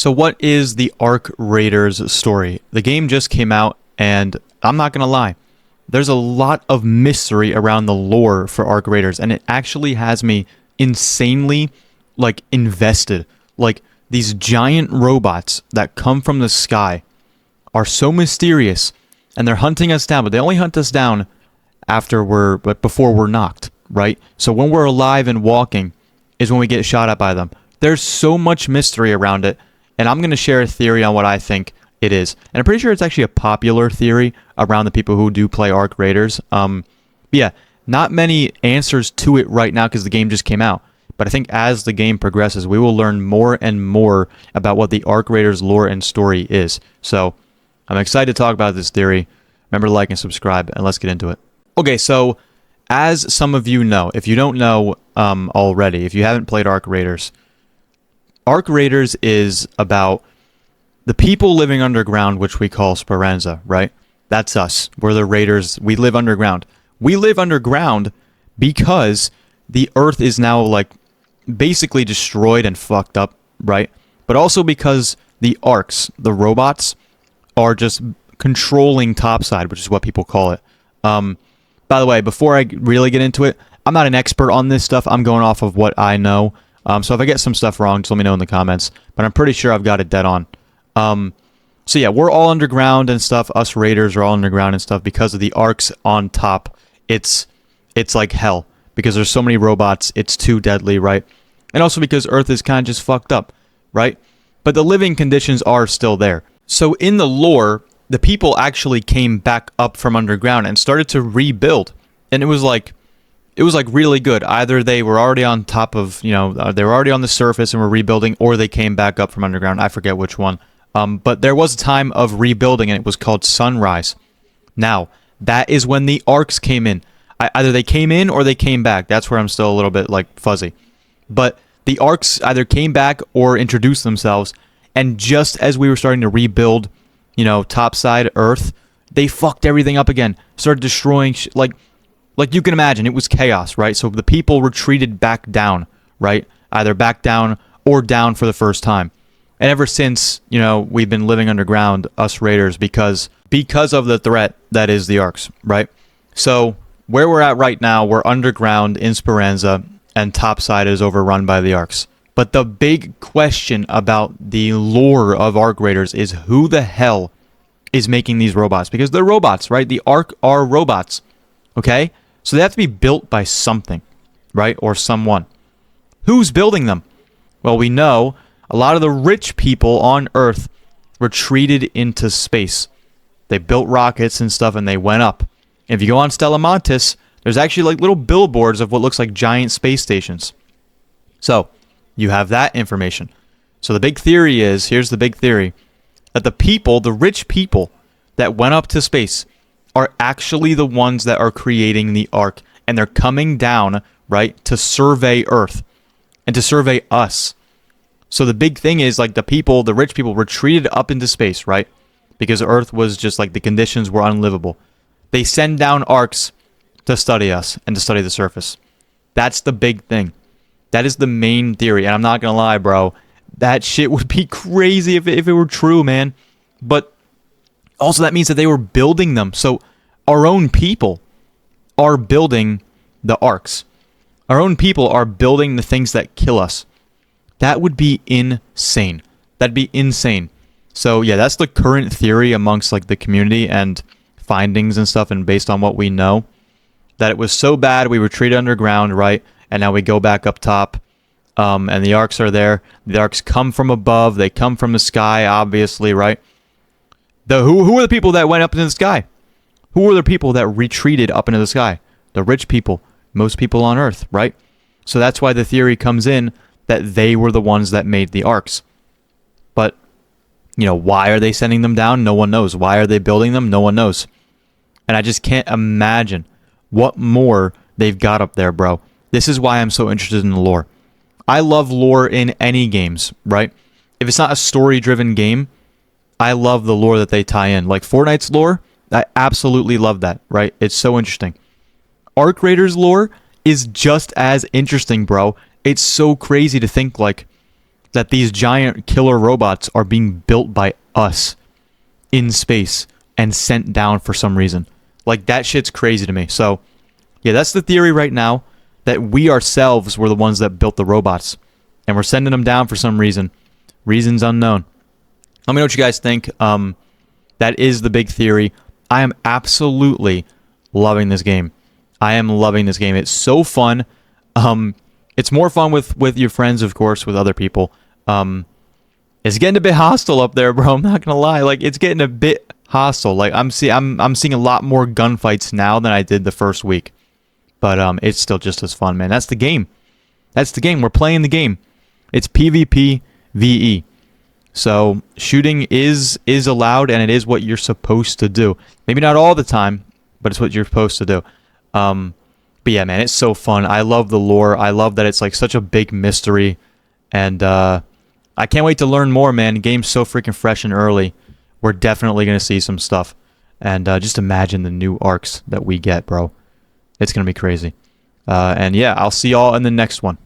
So what is the Arc Raiders story? The game just came out, and I'm not going to lie. There's a lot of mystery around the lore for Arc Raiders, and it actually has me insanely, invested. These giant robots that come from the sky are so mysterious, and they're hunting us down, but they only hunt us down before we're knocked, right? So when we're alive and walking is when we get shot at by them. There's so much mystery around it, and I'm going to share a theory on what I think it is. And I'm pretty sure it's actually a popular theory around the people who do play Arc Raiders. Yeah, not many answers to it right now because the game just came out. But I think as the game progresses, we will learn more and more about what the Arc Raiders lore and story is. So I'm excited to talk about this theory. Remember to like and subscribe, and let's get into it. Okay, so as some of you know, if you don't know already, if you haven't played Arc Raiders is about the people living underground, which we call Speranza, right? That's us. We're the Raiders. We live underground. We live underground because the Earth is now, basically destroyed and fucked up, right? But also because the Arcs, the robots, are just controlling topside, which is what people call it. By the way, before I really get into it, I'm not an expert on this stuff. I'm going off of what I know. So if I get some stuff wrong, just let me know in the comments. But I'm pretty sure I've got it dead on. So yeah, we're all underground and stuff. Us Raiders are all underground and stuff because of the Arcs on top. It's like hell because there's so many robots. It's too deadly, right? And also because Earth is kind of just fucked up, right? But the living conditions are still there. So in the lore, the people actually came back up from underground and started to rebuild. And it was really good. Either they were already on top of, they were already on the surface and were rebuilding, or they came back up from underground. I forget which one. But there was a time of rebuilding, and it was called Sunrise. Now, that is when the Arcs came in. Either they came in or they came back. That's where I'm still a little bit, fuzzy. But the Arcs either came back or introduced themselves, and just as we were starting to rebuild, topside Earth, they fucked everything up again. Started destroying like you can imagine, it was chaos, right? So the people retreated back down, right? Either back down or down for the first time. And ever since, we've been living underground, us Raiders, because of the threat that is the Arcs, right? So where we're at right now, we're underground in Speranza, and topside is overrun by the Arcs. But the big question about the lore of Arc Raiders is who the hell is making these robots? Because they're robots, right? The Arc are robots, okay? So they have to be built by something, right? Or someone. Who's building them? Well, we know a lot of the rich people on Earth retreated into space. They built rockets and stuff, and they went up. And if you go on Stella Montis, there's actually little billboards of what looks like giant space stations. So you have that information. So the big theory is, here's the big theory, that the rich people that went up to space are actually the ones that are creating the Arc. And they're coming down, right, to survey Earth and to survey us. So the big thing is, the rich people retreated up into space, right? Because Earth was just, the conditions were unlivable. They send down Arcs to study us and to study the surface. That's the big thing. That is the main theory. And I'm not going to lie, bro. That shit would be crazy if it were true, man. But also that means that they were building them. So our own people are building the Arcs. Our own people are building the things that kill us. That would be insane. That'd be insane. So yeah, that's the current theory amongst the community and findings and stuff, and based on what we know, that it was so bad we retreated underground, right? And now we go back up top, and the Arcs are there. The Arcs come from above. They come from the sky, obviously, right? Who are the people that went up into the sky? Who are the people that retreated up into the sky? The rich people. Most people on Earth, right? So that's why the theory comes in that they were the ones that made the Arcs. But, why are they sending them down? No one knows. Why are they building them? No one knows. And I just can't imagine what more they've got up there, bro. This is why I'm so interested in the lore. I love lore in any games, right? If it's not a story-driven game, I love the lore that they tie in. Like Fortnite's lore, I absolutely love that, right? It's so interesting. Arc Raiders lore is just as interesting, bro. It's so crazy to think that these giant killer robots are being built by us in space and sent down for some reason. Like, that shit's crazy to me. So, yeah, that's the theory right now, that we ourselves were the ones that built the robots, and we're sending them down for some reason. Reasons unknown. Let me know what you guys think. That is the big theory. I am absolutely loving this game. I am loving this game. It's so fun. It's more fun with your friends, of course, with other people. It's getting a bit hostile up there, bro. I'm not gonna lie. Like, it's getting a bit hostile. Like, I'm seeing a lot more gunfights now than I did the first week. But it's still just as fun, man. That's the game. That's the game. We're playing the game. It's PvP VE. So shooting is allowed, and it is what you're supposed to do. Maybe not all the time, but it's what you're supposed to do. But yeah, man, it's so fun. I love the lore. I love that it's like such a big mystery, and I can't wait to learn more, man. The game's so freaking fresh and early. We're definitely gonna see some stuff, and just imagine the new arcs that we get, bro. It's gonna be crazy. And yeah, I'll see y'all in the next one.